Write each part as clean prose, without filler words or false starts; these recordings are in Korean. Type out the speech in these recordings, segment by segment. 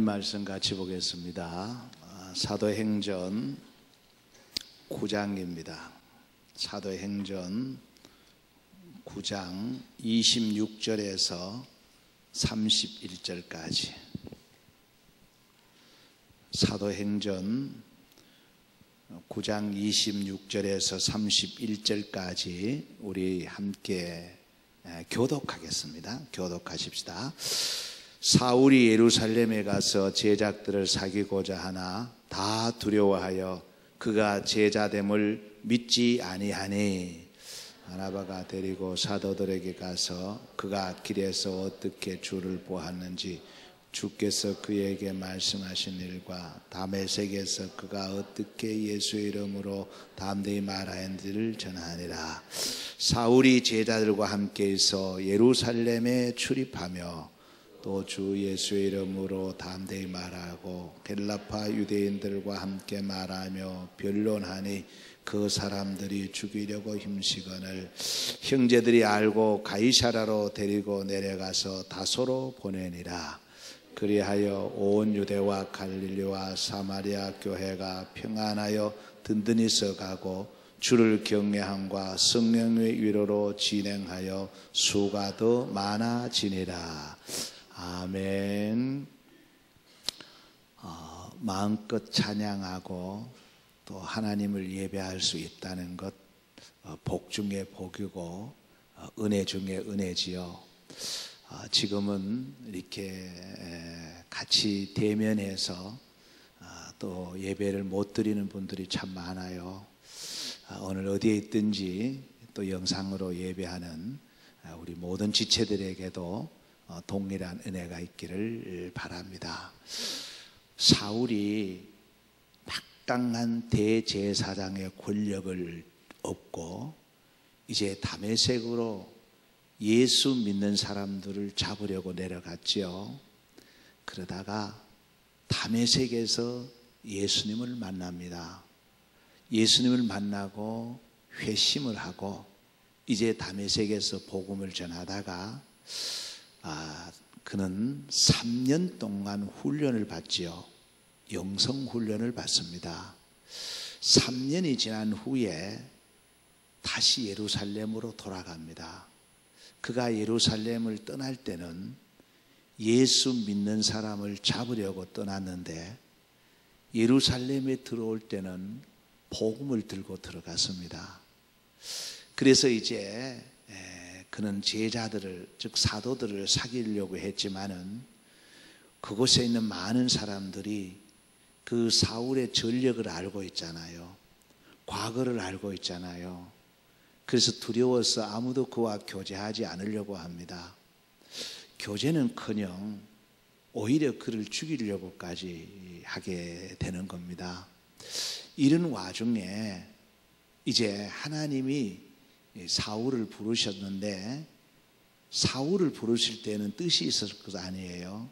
말씀 같이 보겠습니다. 사도행전 9장입니다. 사도행전 9장 26절에서 31절까지. 사도행전 9장 26절에서 31절까지 우리 함께 교독하겠습니다. 교독하십시다. 사울이 예루살렘에 가서 제자들을 사귀고자 하나 다 두려워하여 그가 제자됨을 믿지 아니하니 바나바가 데리고 사도들에게 가서 그가 길에서 어떻게 주를 보았는지 주께서 그에게 말씀하신 일과 다메섹에서 그가 어떻게 예수의 이름으로 담대히 말하였는지를 전하니라. 사울이 제자들과 함께 있어 예루살렘에 출입하며 또 주 예수의 이름으로 담대히 말하고 헬라파 유대인들과 함께 말하며 변론하니 그 사람들이 죽이려고 힘쓰거늘 형제들이 알고 가이사라로 데리고 내려가서 다소로 보내니라. 그리하여 온 유대와 갈릴리와 사마리아 교회가 평안하여 든든히 서가고 주를 경외함과 성령의 위로로 진행하여 수가 더 많아지니라. 아멘. 마음껏 찬양하고 또 하나님을 예배할 수 있다는 것 복 중에 복이고 은혜 중에 은혜지요. 지금은 이렇게 같이 대면해서 또 예배를 못 드리는 분들이 참 많아요. 오늘 어디에 있든지 또 영상으로 예배하는 우리 모든 지체들에게도 동일한 은혜가 있기를 바랍니다. 사울이 막강한 대제사장의 권력을 얻고 이제 다메섹으로 예수 믿는 사람들을 잡으려고 내려갔지요. 그러다가 다메섹에서 예수님을 만납니다. 예수님을 만나고 회심을 하고 이제 다메섹에서 복음을 전하다가 그는 3년 동안 훈련을 받지요. 영성 훈련을 받습니다. 3년이 지난 후에 다시 예루살렘으로 돌아갑니다. 그가 예루살렘을 떠날 때는 예수 믿는 사람을 잡으려고 떠났는데 예루살렘에 들어올 때는 복음을 들고 들어갔습니다. 그래서 이제 그는 제자들을, 즉 사도들을 사귀려고 했지만은 그곳에 있는 많은 사람들이 그 사울의 전력을 알고 있잖아요. 과거를 알고 있잖아요. 그래서 두려워서 아무도 그와 교제하지 않으려고 합니다. 교제는커녕 오히려 그를 죽이려고까지 하게 되는 겁니다. 이런 와중에 이제 하나님이 사울을 부르셨는데 사울을 부르실 때는 뜻이 있었을 것 아니에요.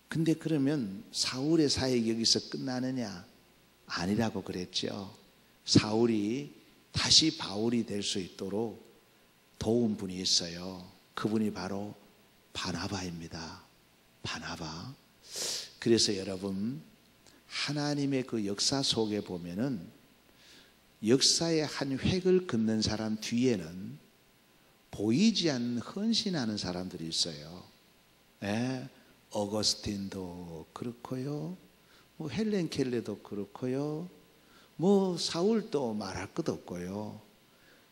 근데 그러면 사울의 사역이 여기서 끝나느냐? 아니라고 그랬죠. 사울이 다시 바울이 될 수 있도록 도운 분이 있어요. 그분이 바로 바나바입니다. 바나바. 그래서 여러분, 하나님의 그 역사 속에 보면은 역사의 한 획을 긋는 사람 뒤에는 보이지 않는 헌신하는 사람들이 있어요. 어거스틴도 그렇고요. 헬렌 켈레도 그렇고요. 사울도 말할 것 없고요.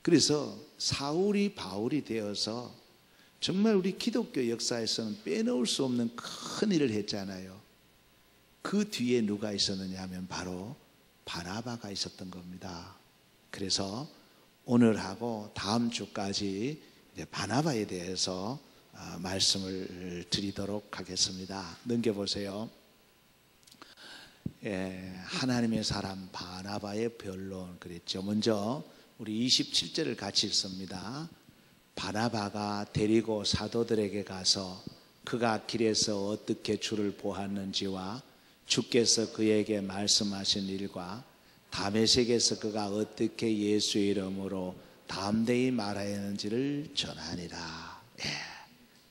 그래서 사울이 바울이 되어서 정말 우리 기독교 역사에서는 빼놓을 수 없는 큰 일을 했잖아요. 그 뒤에 누가 있었느냐 하면 바로 바나바가 있었던 겁니다. 그래서 오늘하고 다음 주까지 바나바에 대해서 말씀을 드리도록 하겠습니다. 넘겨보세요. 하나님의 사람 바나바의 변론 그랬죠. 먼저 우리 27절을 같이 읽습니다. 바나바가 데리고 사도들에게 가서 그가 길에서 어떻게 주를 보았는지와 주께서 그에게 말씀하신 일과 다메섹에서 그가 어떻게 예수의 이름으로 담대히 말하였는지를 전하니라.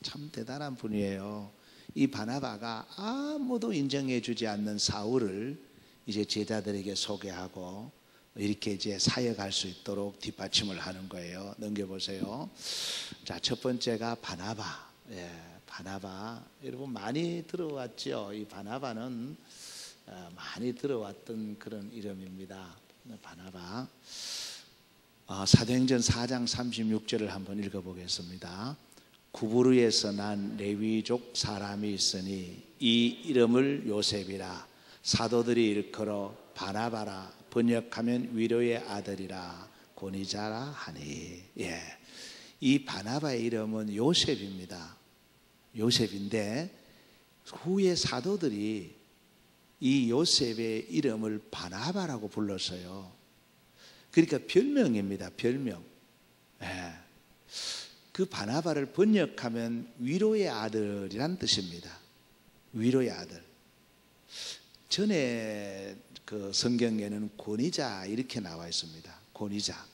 참 대단한 분이에요. 이 바나바가 아무도 인정해 주지 않는 사울을 이제 제자들에게 소개하고 이렇게 이제 사역할 수 있도록 뒷받침을 하는 거예요. 넘겨보세요. 자, 첫 번째가 바나바. 예, 바나바. 여러분 많이 들어왔죠? 이 바나바는 많이 들어왔던 그런 이름입니다. 바나바. 사도행전 4장 36절을 한번 읽어보겠습니다. 구브르에서 난 레위족 사람이 있으니 이 이름을 요셉이라. 사도들이 일컬어 바나바라. 번역하면 위로의 아들이라. 고니자라 하니. 예, 이 바나바의 이름은 요셉입니다. 요셉인데 후에 사도들이 이 요셉의 이름을 바나바라고 불렀어요. 그러니까 별명입니다. 별명. 예. 그 바나바를 번역하면 위로의 아들이란 뜻입니다. 위로의 아들. 전에 그 성경에는 권위자 이렇게 나와 있습니다. 권위자.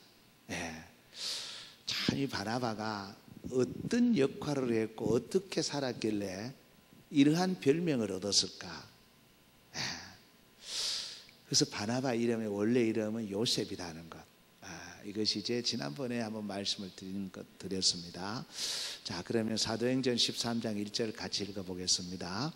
예. 참 이 바나바가 어떤 역할을 했고 어떻게 살았길래 이러한 별명을 얻었을까? 예. 그래서 바나바 이름의 원래 이름은 요셉이라는 것. 이것이 이제 지난번에 한번 말씀을 드렸습니다. 자, 그러면 사도행전 13장 1절 같이 읽어보겠습니다.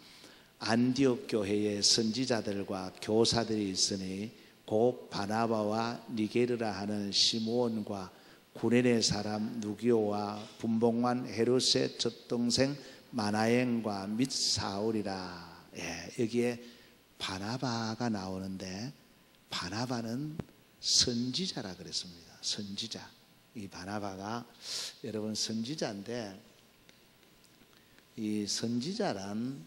안디옥 교회에 선지자들과 교사들이 있으니 곧 바나바와 니게르라 하는 시므온과 구레네 사람 누기오와 분봉한 헤롯의 젖동생 마나행과 및 사울이라. 예, 여기에 바나바가 나오는데 바나바는 선지자라 그랬습니다. 선지자. 이 바나바가 여러분 선지자인데 이 선지자란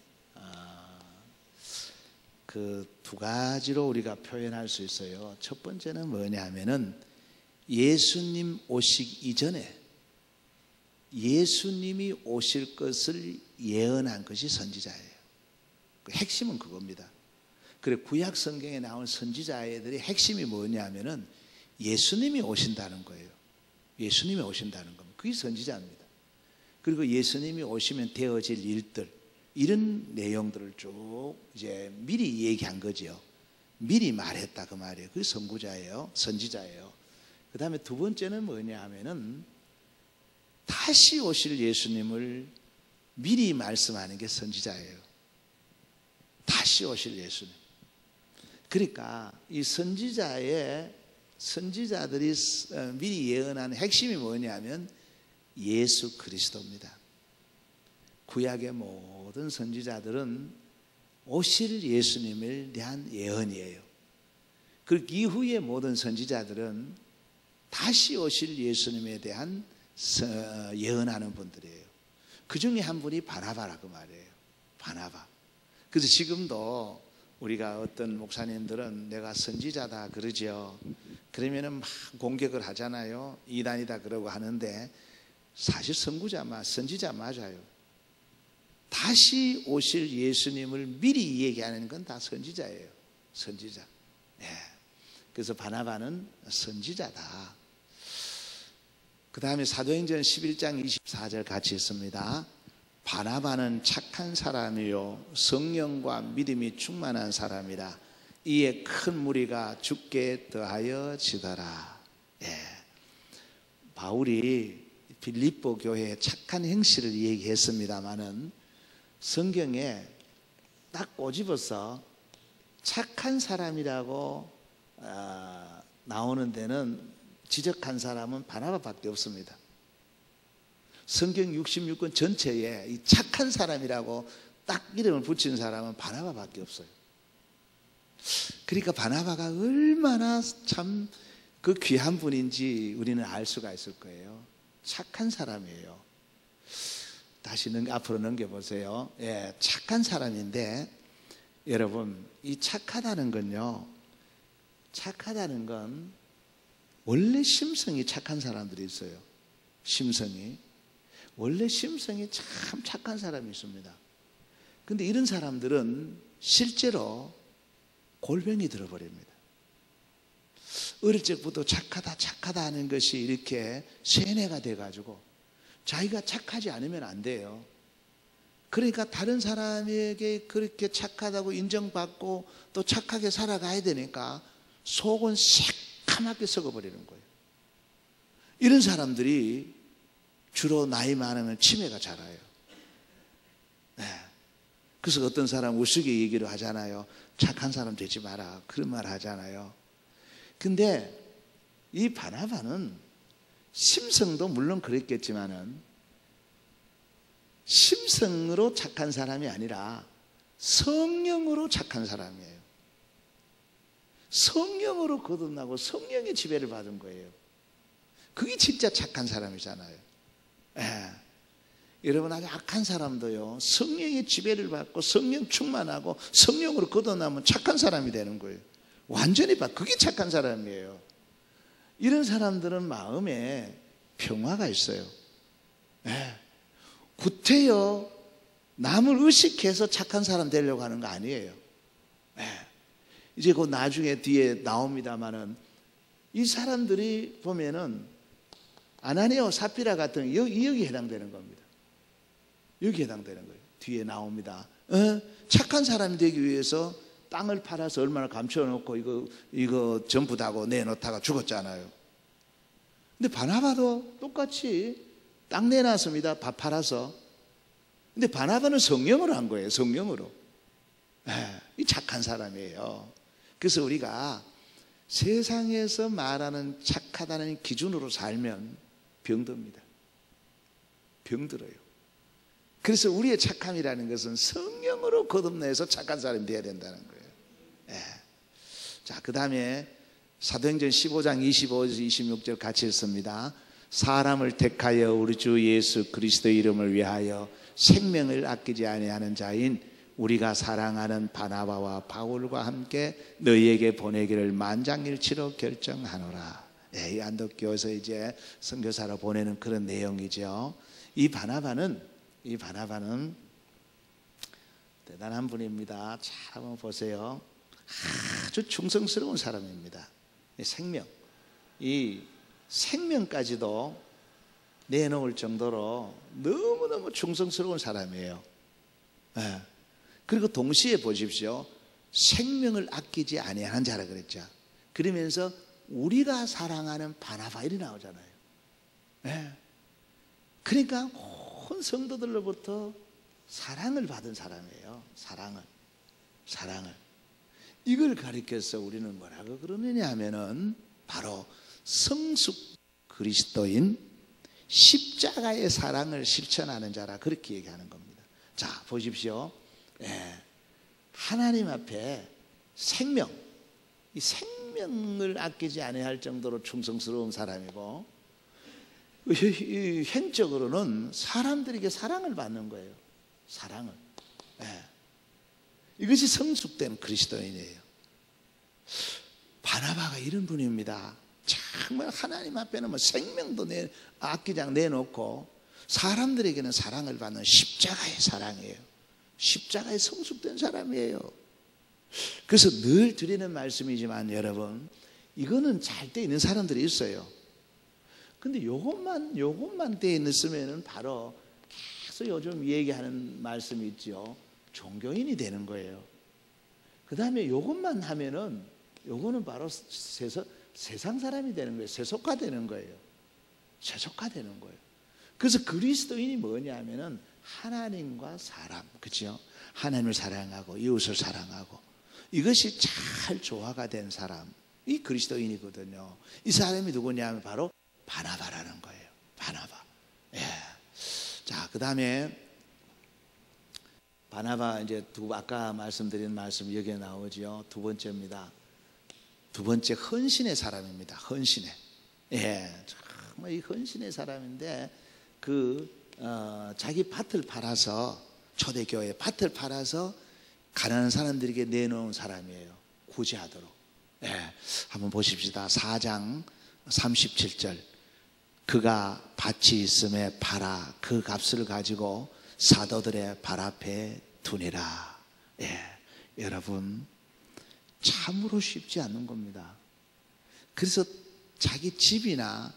그 두 가지로 우리가 표현할 수 있어요. 첫 번째는 뭐냐면은 예수님 오시기 이전에 예수님이 오실 것을 예언한 것이 선지자예요. 그 핵심은 그겁니다. 그래 구약 성경에 나온 선지자들의 핵심이 뭐냐면은 예수님이 오신다는 거예요. 예수님이 오신다는 겁니다. 그게 선지자입니다. 그리고 예수님이 오시면 되어질 일들 이런 내용들을 쭉 이제 미리 얘기한 거죠. 미리 말했다 그 말이에요. 그게 선구자예요. 선지자예요. 그 다음에 두 번째는 뭐냐 하면은 다시 오실 예수님을 미리 말씀하는 게 선지자예요. 다시 오실 예수님. 그러니까 이 선지자들이 미리 예언하는 핵심이 뭐냐면 예수 그리스도입니다. 구약의 모든 선지자들은 오실 예수님을 대한 예언이에요. 그 이후의 모든 선지자들은 다시 오실 예수님에 대한 예언하는 분들이에요. 그 중에 한 분이 바나바라고 말이에요. 바나바. 그래서 지금도 우리가 어떤 목사님들은 내가 선지자다 그러죠. 그러면은 막 공격을 하잖아요. 이단이다 그러고 하는데 사실 선지자 맞아요. 다시 오실 예수님을 미리 얘기하는 건 다 선지자예요. 선지자. 예. 그래서 바나바는 선지자다. 그 다음에 사도행전 11장 24절 같이 있습니다. 바나바는 착한 사람이요 성령과 믿음이 충만한 사람이라. 이에 큰 무리가 죽게 더하여 지더라. 예. 바울이 빌립보 교회의 착한 행실을 얘기했습니다마는 성경에 딱 꼬집어서 착한 사람이라고 나오는 데는 지적한 사람은 바나바밖에 없습니다. 성경 66권 전체에 이 착한 사람이라고 딱 이름을 붙인 사람은 바나바밖에 없어요. 그러니까 바나바가 얼마나 참 그 귀한 분인지 우리는 알 수가 있을 거예요. 착한 사람이에요. 다시 앞으로 넘겨보세요. 예, 착한 사람인데 여러분 이 착하다는 건요, 착하다는 건 원래 심성이 착한 사람들이 있어요. 심성이 원래 심성이 참 착한 사람이 있습니다. 근데 이런 사람들은 실제로 골병이 들어버립니다. 어릴 적부터 착하다 하는 것이 이렇게 세뇌가 돼가지고 자기가 착하지 않으면 안 돼요. 그러니까 다른 사람에게 그렇게 착하다고 인정받고 또 착하게 살아가야 되니까 속은 새까맣게 썩어버리는 거예요. 이런 사람들이 주로 나이 많으면 치매가 자라요. 네. 그래서 어떤 사람 우스개 얘기를 하잖아요. 착한 사람 되지 마라. 그런 말 하잖아요. 근데 이 바나바는 심성도 물론 그랬겠지만은 심성으로 착한 사람이 아니라 성령으로 착한 사람이에요. 성령으로 거듭나고 성령의 지배를 받은 거예요. 그게 진짜 착한 사람이잖아요. 예. 여러분, 아주 악한 사람도요, 성령의 지배를 받고 성령 충만하고 성령으로 거듭나면 착한 사람이 되는 거예요. 완전히 그게 착한 사람이에요. 이런 사람들은 마음에 평화가 있어요. 예. 구태여 남을 의식해서 착한 사람 되려고 하는 거 아니에요. 예. 이제 그 나중에 뒤에 나옵니다마는 이 사람들이 보면은 아나니아와 삽비라 같은 여기 해당되는 겁니다. 여기 해당되는 거예요. 뒤에 나옵니다. 착한 사람이 되기 위해서 땅을 팔아서 얼마나 감춰놓고 이거 전부 다고 내놓다가 죽었잖아요. 근데 바나바도 똑같이 땅 내놨습니다. 밥 팔아서. 근데 바나바는 성령으로 한 거예요. 성령으로. 이 착한 사람이에요. 그래서 우리가 세상에서 말하는 착하다는 기준으로 살면 병듭니다. 병들어요. 그래서 우리의 착함이라는 것은 성령으로 거듭내서 착한 사람이 되어야 된다는 거예요. 자, 그 다음에 사도행전 15장 25절 26절 같이 읽습니다. 사람을 택하여 우리 주 예수 그리스도의 이름을 위하여 생명을 아끼지 아니하는 자인 우리가 사랑하는 바나바와 바울과 함께 너희에게 보내기를 만장일치로 결정하노라. 이 안독교에서 이제 선교사로 보내는 그런 내용이죠. 이 바나바는 대단한 분입니다. 잘 한번 보세요. 아주 충성스러운 사람입니다. 이 생명까지도 내놓을 정도로 너무너무 충성스러운 사람이에요. 그리고 동시에 보십시오. 생명을 아끼지 아니하는 자라 그랬죠. 그러면서 우리가 사랑하는 바나바 이리 나오잖아요. 그러니까 온 성도들로부터 사랑을 받은 사람이에요. 사랑을. 이걸 가리켜서 우리는 뭐라고 그러느냐 하면은 바로 성숙 그리스도인 십자가의 사랑을 실천하는 자라 그렇게 얘기하는 겁니다. 자, 보십시오. 하나님 앞에 이 생명을 아끼지 아니할 정도로 충성스러운 사람이고 현적으로는 사람들에게 사랑을 받는 거예요. 사랑을. 이것이 성숙된 그리스도인이에요. 바나바가 이런 분입니다. 정말 하나님 앞에는 뭐 생명도 아끼지 않고 내놓고 사람들에게는 사랑을 받는 십자가의 사랑이에요. 십자가에 성숙된 사람이에요. 그래서 늘 드리는 말씀이지만 여러분, 이거는 잘 돼 있는 사람들이 있어요. 근데 요것만 돼 있으면은 바로 계속 요즘 얘기하는 말씀이 있죠. 종교인이 되는 거예요. 그 다음에 요것만 하면은 요거는 바로 세상 사람이 되는 거예요. 세속화되는 거예요. 세속화되는 거예요. 그래서 그리스도인이 뭐냐면은 하나님과 사람, 그렇죠? 하나님을 사랑하고 이웃을 사랑하고 이것이 잘 조화가 된 사람이 그리스도인이거든요. 이 사람이 누구냐면 바로 바나바라는 거예요. 바나바. 자, 그 다음에 바나바 이제 아까 말씀드린 말씀 여기에 나오죠. 두 번째입니다. 두 번째 헌신의 사람입니다. 헌신의. 정말 이 헌신의 사람인데 자기 밭을 팔아서 초대교회 밭을 팔아서 가난한 사람들에게 내놓은 사람이에요. 구제하도록. 한번 보십시다. 4장 37절. 그가 밭이 있음에 팔아 그 값을 가지고 사도들의 발 앞에 두니라. 여러분, 참으로 쉽지 않는 겁니다. 그래서 자기 집이나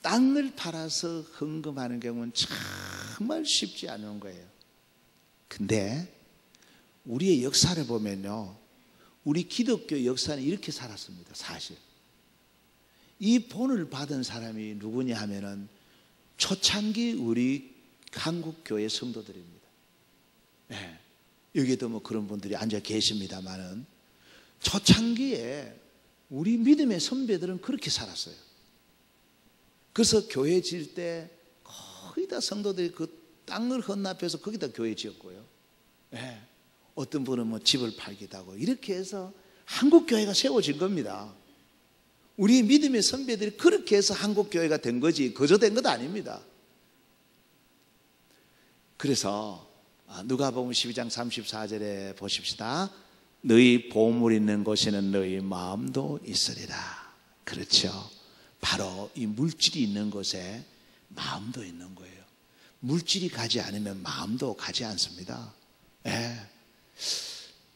땅을 팔아서 헌금하는 경우는 정말 쉽지 않은 거예요. 근데 우리의 역사를 보면요, 우리 기독교 역사는 이렇게 살았습니다. 사실 이 본을 받은 사람이 누구냐 하면은 초창기 우리 한국교회 성도들입니다. 네. 여기에도 뭐 그런 분들이 앉아 계십니다만은 초창기에 우리 믿음의 선배들은 그렇게 살았어요. 그래서 교회 지을 때 거의 다 성도들이 그 땅을 헌납해서 거기다 교회 지었고요. 네. 어떤 분은 뭐 집을 팔기도 하고 이렇게 해서 한국교회가 세워진 겁니다. 우리 믿음의 선배들이 그렇게 해서 한국교회가 된 거지 거저 된 것 아닙니다. 그래서 누가복음 12장 34절에 보십시다. 너희 보물 있는 곳에는 너희 마음도 있으리라. 그렇죠. 바로 이 물질이 있는 곳에 마음도 있는 거예요. 물질이 가지 않으면 마음도 가지 않습니다. 예.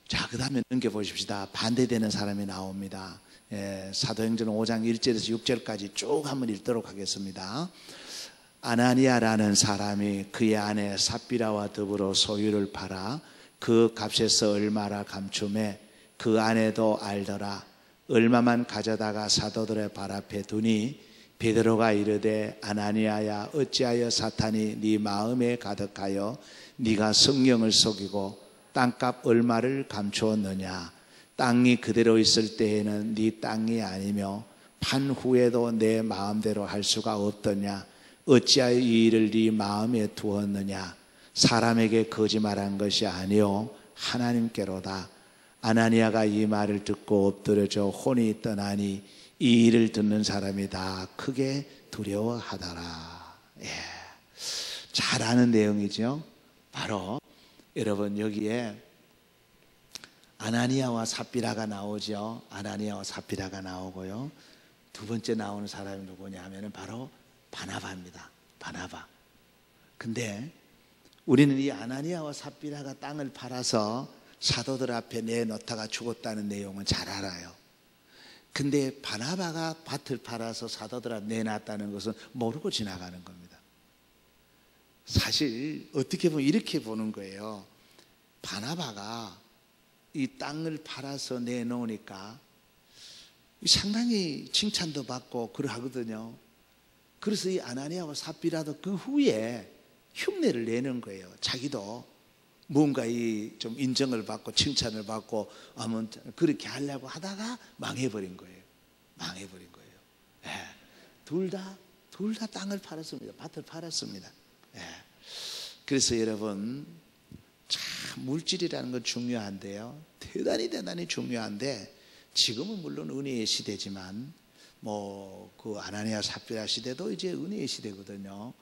자, 그 다음에 넘겨보십시다. 반대되는 사람이 나옵니다. 예, 사도행전 5장 1절에서 6절까지 쭉 한번 읽도록 하겠습니다. 아나니아라는 사람이 그의 아내 삽비라와 더불어 소유를 팔아 그 값에서 얼마나 감춤해 그 아내도 알더라. 얼마만 가져다가 사도들의 발 앞에 두니 베드로가 이르되 아나니아야 어찌하여 사탄이 네 마음에 가득하여 네가 성령을 속이고 땅값 얼마를 감추었느냐. 땅이 그대로 있을 때에는 네 땅이 아니며 판 후에도 내 마음대로 할 수가 없더냐. 어찌하여 이 일을 네 마음에 두었느냐. 사람에게 거짓말한 것이 아니요 하나님께로다. 아나니아가 이 말을 듣고 엎드려져 혼이 떠나니 이 일을 듣는 사람이 다 크게 두려워하더라. 예. 잘 아는 내용이죠. 바로 여러분 여기에 아나니아와 삽비라가 나오죠. 아나니아와 삽비라가 나오고요. 두 번째 나오는 사람이 누구냐 하면은 바로 바나바입니다. 바나바. 근데 우리는 이 아나니아와 삽비라가 땅을 팔아서 사도들 앞에 내놓다가 죽었다는 내용은 잘 알아요. 근데 바나바가 밭을 팔아서 사도들 앞에 내놨다는 것은 모르고 지나가는 겁니다. 사실 어떻게 보면 이렇게 보는 거예요. 바나바가 이 땅을 팔아서 내놓으니까 상당히 칭찬도 받고 그러하거든요. 그래서 이 아나니아와 삽비라도 그 후에 흉내를 내는 거예요. 자기도 뭔가 좀 인정을 받고 칭찬을 받고 하면 그렇게 하려고 하다가 망해버린 거예요. 망해버린 거예요. 예. 둘 다 땅을 팔았습니다. 밭을 팔았습니다. 예. 그래서 여러분 참 물질이라는 건 중요한데요. 대단히 중요한데 지금은 물론 은혜의 시대지만 뭐 그 아나니아 삽비라 시대도 이제 은혜의 시대거든요.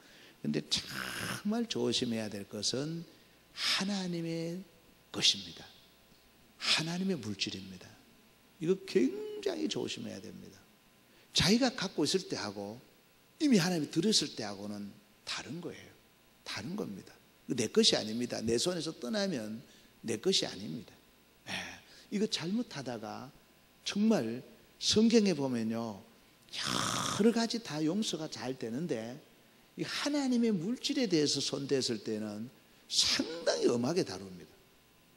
근데 정말 조심해야 될 것은 하나님의 것입니다. 하나님의 물질입니다. 이거 굉장히 조심해야 됩니다. 자기가 갖고 있을 때하고 이미 하나님이 들었을 때하고는 다른 거예요. 다른 겁니다. 내 것이 아닙니다. 내 손에서 떠나면 내 것이 아닙니다. 이거 잘못하다가 정말 성경에 보면요 여러 가지 다 용서가 잘 되는데 이 하나님의 물질에 대해서 손댔을 때는 상당히 엄하게 다룹니다.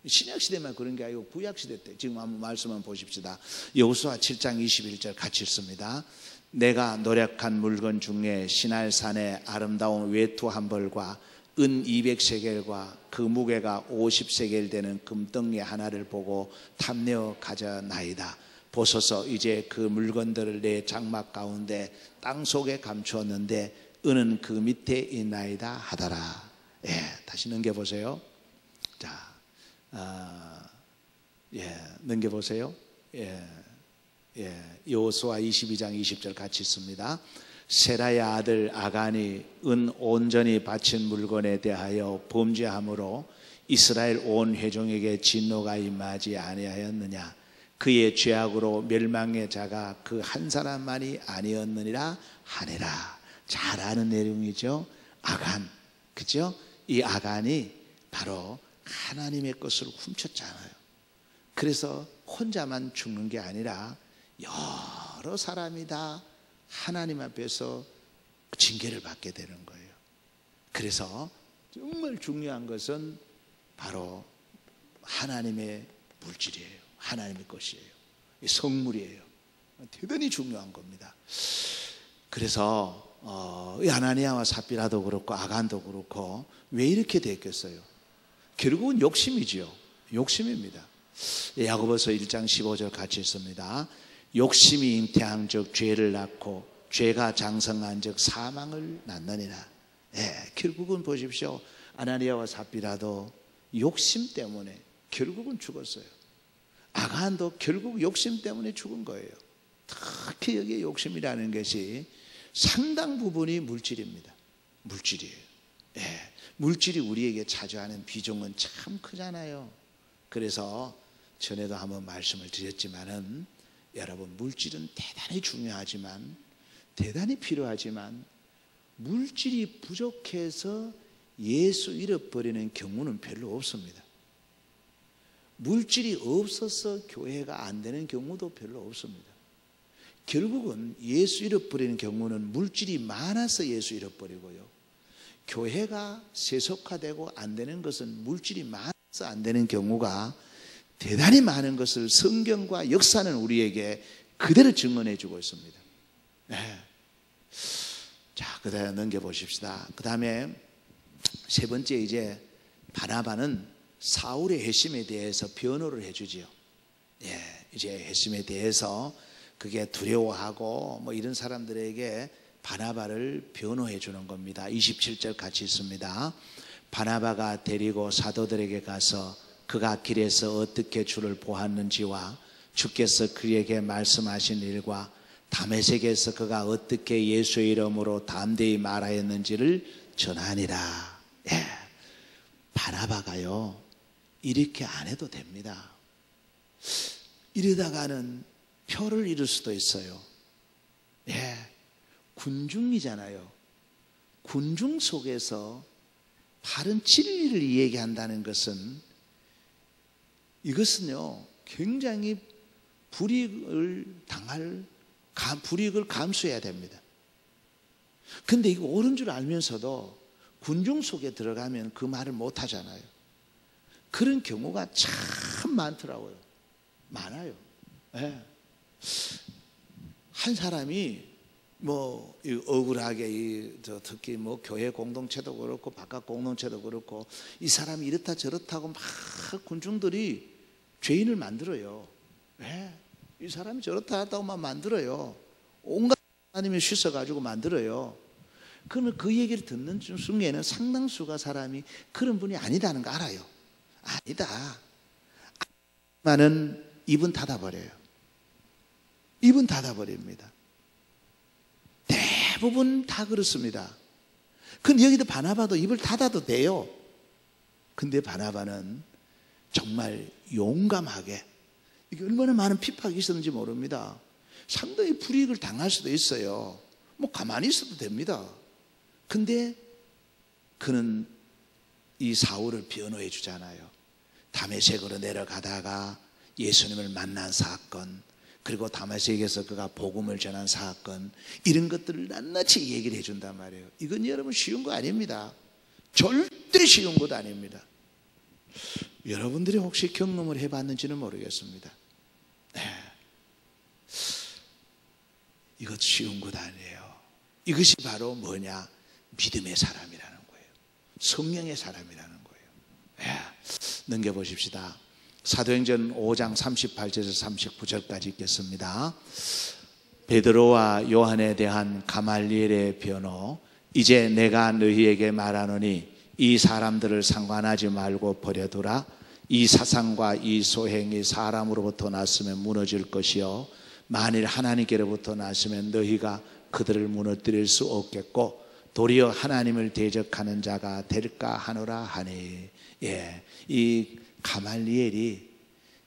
신약시대만 그런 게 아니고 구약시대 때 지금 한번 말씀 한번 보십시다. 여호수아 7장 21절 같이 읽습니다. 내가 노력한 물건 중에 시날산의 아름다운 외투 한 벌과 은 200세겔과 그 무게가 50세겔 되는 금덩이 하나를 보고 탐내어 가져나이다. 보소서 이제 그 물건들을 내 장막 가운데 땅속에 감추었는데 은은 그 밑에 있나이다 하더라. 예, 다시 넘겨보세요. 자, 넘겨보세요. 여호수아 22장 20절 같이 있습니다. 세라의 아들 아간이 은 온전히 바친 물건에 대하여 범죄함으로 이스라엘 온 회중에게 진노가 임하지 아니하였느냐. 그의 죄악으로 멸망의 자가 그 한 사람만이 아니었느니라 하니라. 잘 아는 내용이죠. 아간, 그죠? 이 아간이 바로 하나님의 것을 훔쳤잖아요. 그래서 혼자만 죽는 게 아니라 여러 사람이 다 하나님 앞에서 징계를 받게 되는 거예요. 그래서 정말 중요한 것은 바로 하나님의 물질이에요. 하나님의 것이에요. 성물이에요. 대단히 중요한 겁니다. 그래서 이 아나니아와 삽비라도 그렇고 아간도 그렇고 왜 이렇게 됐겠어요? 결국은 욕심이지요. 욕심입니다. 야고보서 1장 15절 같이 있습니다. 욕심이 잉태한 즉 죄를 낳고 죄가 장성한 즉 사망을 낳느니라. 결국은 보십시오. 아나니아와 삽비라도 욕심 때문에 결국은 죽었어요. 아간도 결국 욕심 때문에 죽은 거예요. 특히 여기에 욕심이라는 것이 상당 부분이 물질입니다. 물질이에요. 물질이 우리에게 차지하는 비중은 참 크잖아요. 그래서 전에도 한번 말씀을 드렸지만은 여러분, 물질은 대단히 중요하지만, 대단히 필요하지만 물질이 부족해서 예수 잃어버리는 경우는 별로 없습니다. 물질이 없어서 교회가 안 되는 경우도 별로 없습니다. 결국은 예수 잃어버리는 경우는 물질이 많아서 예수 잃어버리고요, 교회가 세속화되고 안 되는 것은 물질이 많아서 안 되는 경우가 대단히 많은 것을 성경과 역사는 우리에게 그대로 증언해 주고 있습니다. 자, 그 다음에 넘겨보십시다. 그 다음에 세 번째, 이제 바나바는 사울의 회심에 대해서 변호를 해주지요. 이제 회심에 대해서 그게 두려워하고 뭐 이런 사람들에게 바나바를 변호해 주는 겁니다. 27절 같이 있습니다. 바나바가 데리고 사도들에게 가서 그가 길에서 어떻게 주를 보았는지와 주께서 그에게 말씀하신 일과 다메섹에서 그가 어떻게 예수의 이름으로 담대히 말하였는지를 전하니라. 바나바가요, 이렇게 안 해도 됩니다. 이러다가는 표를 잃을 수도 있어요. 군중이잖아요. 군중 속에서 바른 진리를 이야기한다는 것은, 이것은요 굉장히 불이익을 감수해야 됩니다. 근데 이거 옳은 줄 알면서도 군중 속에 들어가면 그 말을 못 하잖아요. 그런 경우가 참 많더라고요. 많아요. 한 사람이 뭐 억울하게 특히 뭐 교회 공동체도 그렇고 바깥 공동체도 그렇고 이 사람이 이렇다 저렇다고 막 군중들이 죄인을 만들어요. 이 사람이 저렇다 하다고만 만들어요. 온갖 하나님이 씻어가지고 만들어요. 그러면 그 얘기를 듣는 중에는 상당수가 사람이 그런 분이 아니다는 거 알아요. 아니다. 하지만은 입은 닫아버려요. 입은 닫아버립니다. 대부분 다 그렇습니다. 근데 여기도 바나바도 입을 닫아도 돼요. 근데 바나바는 정말 용감하게, 이게 얼마나 많은 핍박이 있었는지 모릅니다. 상당히 불이익을 당할 수도 있어요. 뭐 가만히 있어도 됩니다. 근데 그는 이 사울을 변호해 주잖아요. 다메섹으로 내려가다가 예수님을 만난 사건, 그리고 다메섹에서 그가 복음을 전한 사건, 이런 것들을 낱낱이 얘기를 해준단 말이에요. 이건 여러분 쉬운 거 아닙니다. 절대 쉬운 것도 아닙니다. 여러분들이 혹시 경험을 해봤는지는 모르겠습니다. 이것 쉬운 것 아니에요. 이것이 바로 뭐냐? 믿음의 사람이라는 거예요. 성령의 사람이라는 거예요. 넘겨보십시다. 사도행전 5장 38절에서 39절까지 읽겠습니다. 베드로와 요한에 대한 가말리엘의 변호. 이제 내가 너희에게 말하노니 이 사람들을 상관하지 말고 버려두라. 이 사상과 이 소행이 사람으로부터 났으면 무너질 것이요 만일 하나님께로부터 났으면 너희가 그들을 무너뜨릴 수 없겠고 도리어 하나님을 대적하는 자가 될까 하노라 하니. 이 가말리엘이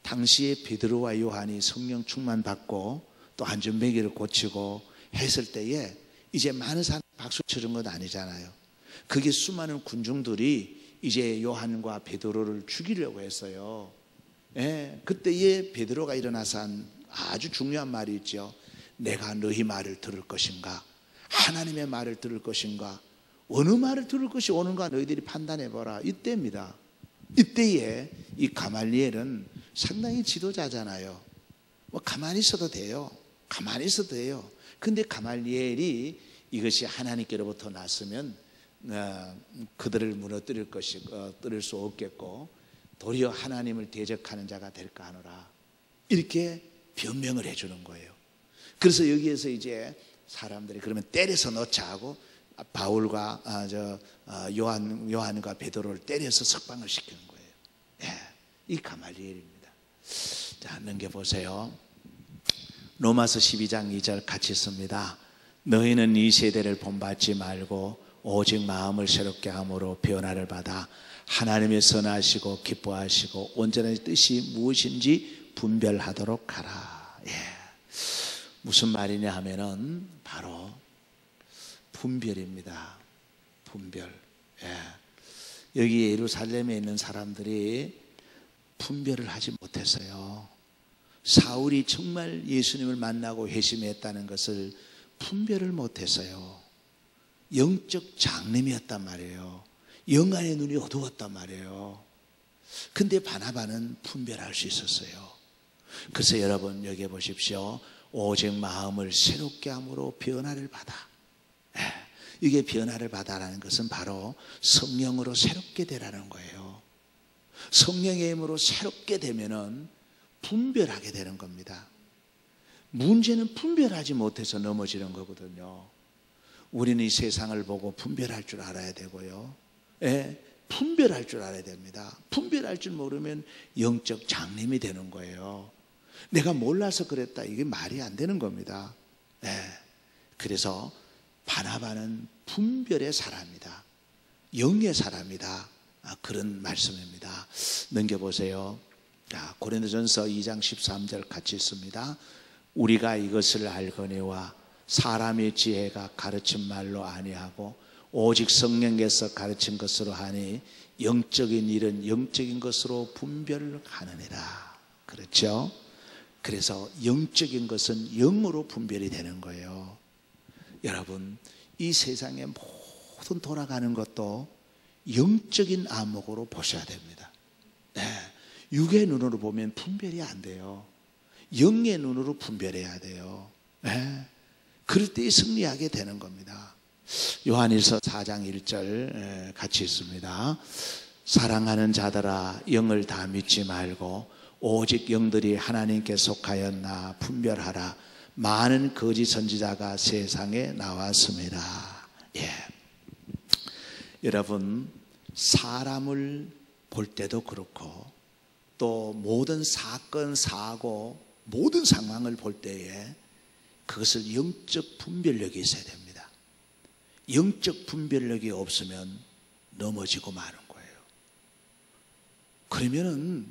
당시에 베드로와 요한이 성령 충만 받고 또 안전뱅이를 고치고 했을 때에 이제 많은 사람이 박수 쳐준 건 아니잖아요. 그게 수많은 군중들이 이제 요한과 베드로를 죽이려고 했어요. 그때에 베드로가 일어나서 한 아주 중요한 말이 있죠. 내가 너희 말을 들을 것인가, 하나님의 말을 들을 것인가, 어느 말을 들을 것이 오는가 너희들이 판단해보라. 이때입니다. 이때에 이 가말리엘은 상당히 지도자잖아요. 뭐 가만히 있어도 돼요. 가만히 있어도 돼요. 근데 가말리엘이 이것이 하나님께로부터 났으면 그들을 무너뜨릴 뜰 수 없겠고 도리어 하나님을 대적하는 자가 될까 하노라. 이렇게 변명을 해주는 거예요. 그래서 여기에서 이제 사람들이 그러면 때려서 넣자 하고 바울과 요한과 베드로를 때려서 석방을 시키는 거예요. 예, 이 가말리엘입니다. 자, 넘겨보세요. 로마서 12장 2절 같이 씁니다. 너희는 이 세대를 본받지 말고 오직 마음을 새롭게 함으로 변화를 받아 하나님의 선하시고 기뻐하시고 온전한 뜻이 무엇인지 분별하도록 하라. 예. 무슨 말이냐 하면은 바로 분별입니다. 분별. 예. 여기 예루살렘에 있는 사람들이 분별을 하지 못했어요. 사울이 정말 예수님을 만나고 회심했다는 것을 분별을 못했어요. 영적 장님이었단 말이에요. 영안의 눈이 어두웠단 말이에요. 근데 바나바는 분별할 수 있었어요. 그래서 여러분 여기 보십시오. 오직 마음을 새롭게 함으로 변화를 받아. 이게 변화를 받아라는 것은 바로 성령으로 새롭게 되라는 거예요. 성령의 힘으로 새롭게 되면은 분별하게 되는 겁니다. 문제는 분별하지 못해서 넘어지는 거거든요. 우리는 이 세상을 보고 분별할 줄 알아야 되고요. 예, 분별할 줄 알아야 됩니다. 분별할 줄 모르면 영적 장님이 되는 거예요. 내가 몰라서 그랬다. 이게 말이 안 되는 겁니다. 예, 그래서 바나바는 분별의 사람이다. 영의 사람이다. 그런 말씀입니다. 넘겨보세요. 자, 고린도전서 2장 13절 같이 있습니다. 우리가 이것을 알거니와 사람의 지혜가 가르친 말로 아니하고 오직 성령께서 가르친 것으로 하니 영적인 일은 영적인 것으로 분별하느니라. 그렇죠? 그래서 영적인 것은 영으로 분별이 되는 거예요. 여러분, 이 세상의 모든 돌아가는 것도 영적인 안목으로 보셔야 됩니다. 네. 육의 눈으로 보면 분별이 안 돼요. 영의 눈으로 분별해야 돼요. 네. 그럴 때 승리하게 되는 겁니다. 요한일서 4장 1절 같이 있습니다. 사랑하는 자들아 영을 다 믿지 말고 오직 영들이 하나님께 속하였나 분별하라. 많은 거짓 선지자가 세상에 나왔습니다. 예. 여러분, 사람을 볼 때도 그렇고 또 모든 사건, 사고, 모든 상황을 볼 때에 그것을 영적 분별력이 있어야 됩니다. 영적 분별력이 없으면 넘어지고 마는 거예요. 그러면은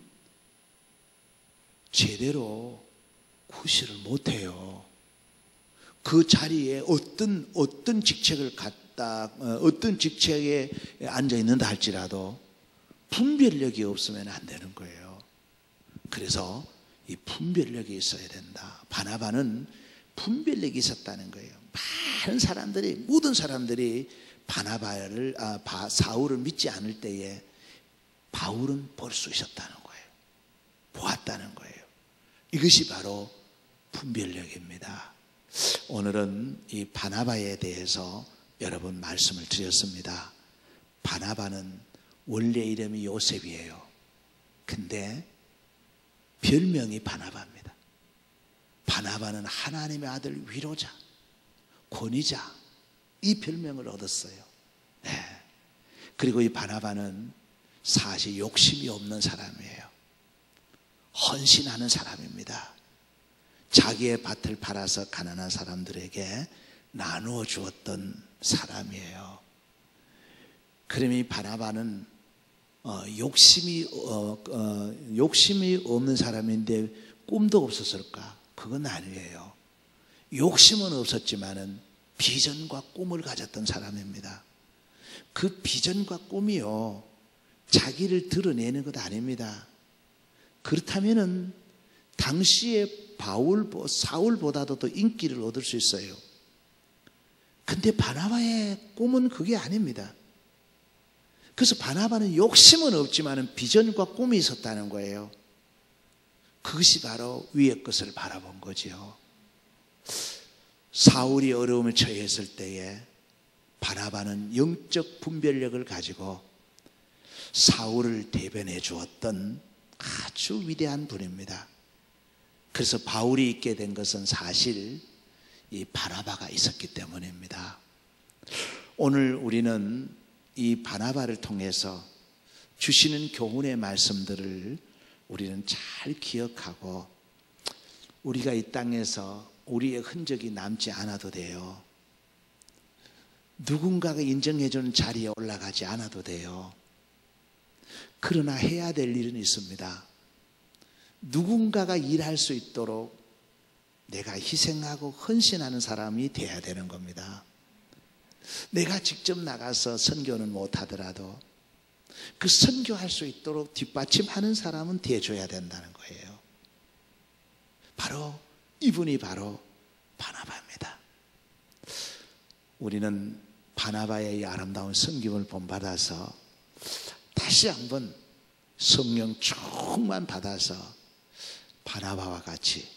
제대로 구실을 못해요. 그 자리에 어떤 직책을 갖다 어떤 직책에 앉아 있는다 할지라도 분별력이 없으면 안 되는 거예요. 그래서 이 분별력이 있어야 된다. 바나바는 분별력이 있었다는 거예요. 많은 사람들이, 모든 사람들이 사울을 믿지 않을 때에 바울은 볼 수 있었다는 거예요. 보았다는 거예요. 이것이 바로 분별력입니다. 오늘은 이 바나바에 대해서 여러분 말씀을 드렸습니다. 바나바는 원래 이름이 요셉이에요. 근데 별명이 바나바입니다. 바나바는 하나님의 아들 위로자, 권위자, 이 별명을 얻었어요. 네. 그리고 이 바나바는 사실 욕심이 없는 사람이에요. 헌신하는 사람입니다. 자기의 밭을 팔아서 가난한 사람들에게 나누어 주었던 사람이에요. 그러면 이 바나바는 욕심이 없는 사람인데 꿈도 없었을까? 그건 아니에요. 욕심은 없었지만은 비전과 꿈을 가졌던 사람입니다. 그 비전과 꿈이요, 자기를 드러내는 것 아닙니다. 그렇다면은 당시에 사울보다도 더 인기를 얻을 수 있어요. 근데 바나바의 꿈은 그게 아닙니다. 그래서 바나바는 욕심은 없지만 비전과 꿈이 있었다는 거예요. 그것이 바로 위의 것을 바라본 거지요. 사울이 어려움에 처했을 때에 바나바는 영적 분별력을 가지고 사울을 대변해 주었던 아주 위대한 분입니다. 그래서 바울이 있게 된 것은 사실 이 바나바가 있었기 때문입니다. 오늘 우리는 이 바나바를 통해서 주시는 교훈의 말씀들을 우리는 잘 기억하고 우리가 이 땅에서 우리의 흔적이 남지 않아도 돼요. 누군가가 인정해주는 자리에 올라가지 않아도 돼요. 그러나 해야 될 일은 있습니다. 누군가가 일할 수 있도록 내가 희생하고 헌신하는 사람이 돼야 되는 겁니다. 내가 직접 나가서 선교는 못하더라도 그 선교할 수 있도록 뒷받침하는 사람은 돼줘야 된다는 거예요. 바로 이분이 바로 바나바입니다. 우리는 바나바의 이 아름다운 섬김을 본받아서 다시 한번 성령 충만 받아서 바나바와 같이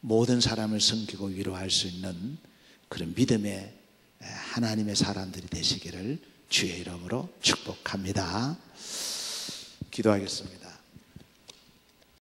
모든 사람을 섬기고 위로할 수 있는 그런 믿음의 하나님의 사람들이 되시기를 주의 이름으로 축복합니다. 기도하겠습니다.